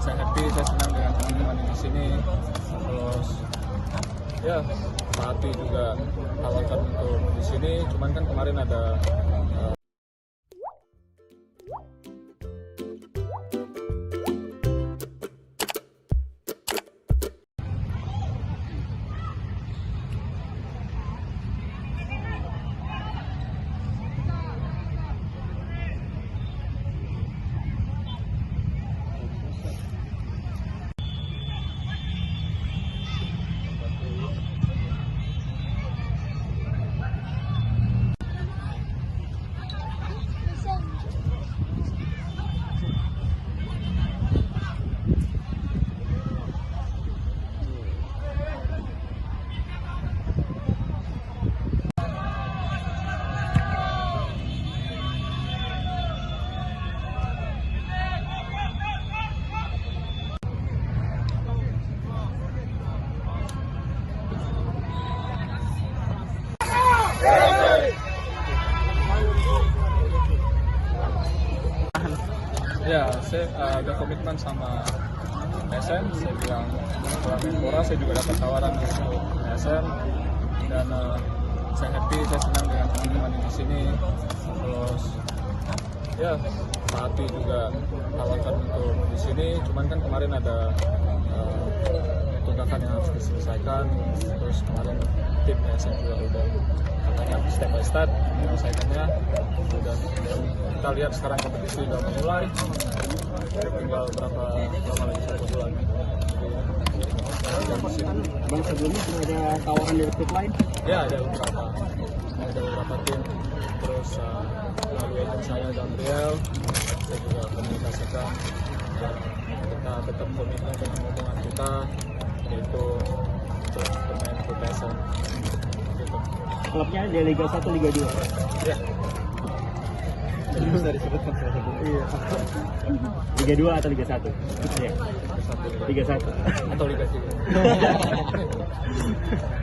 saya happy, saya senang dengan teman-teman di sini. Terus ya Pak Ati juga tawarkan untuk di sini, cuman kan kemarin ada ya saya ada komitmen sama SM. Saya bilang setelah Menpora saya juga dapat tawaran untuk SM dan saya happy, saya senang dengan teman-teman di sini. Terus ya Pak Ati juga tawarkan untuk di sini, cuman kan kemarin ada tunggakan yang harus diselesaikan. Terus kemarin tim SM juga udah katanya step by step menyelesaikannya. Udah kita lihat sekarang kompetisi udah mulai, tinggal berapa lama lagi satu bulan. Bang, sebelumnya sudah ada tawaran dari klub lain? Ya ada beberapa tim. Terus melalui agent saya Gabriel, saya juga komunikasikan dan kita tetap komitmen dengan hubungan kita, yaitu untuk bermain di PSM. Gitu. Klubnya di Liga 1, Liga 2? Ya. Jadi bisa disebutkan salah satu. Iya. Liga 2 atau Liga 1? Iya. Liga 1 atau Liga 3.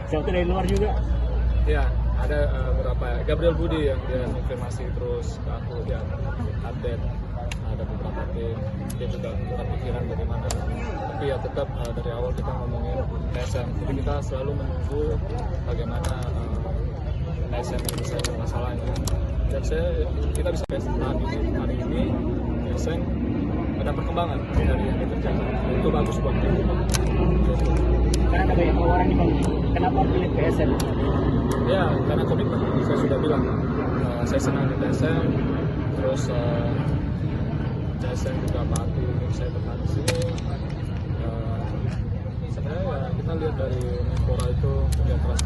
Satu dari luar juga? Ya, ada beberapa. Gabriel Budi yang dia konfirmasi terus ke aku, dia update ada beberapa tim. Dia juga buka pikiran bagaimana. Tapi ya tetap dari awal kita ngomongin PSM. Jadi kita selalu menunggu bagaimana PSM menyelesaikan masalahnya. Dan kita bisa hari ini PSM ada perkembangan dari yang terjadi. Itu bagus buat kita. Karena ada banyak tawaran nih Bang, kenapa pilih PSM? Ya, karena komitmen. Saya sudah bilang, saya senang di PSM. Terus PSM juga Pak Ati saya bertahan di sini. Sebenarnya ya kita lihat dari Menpora itu kerja keras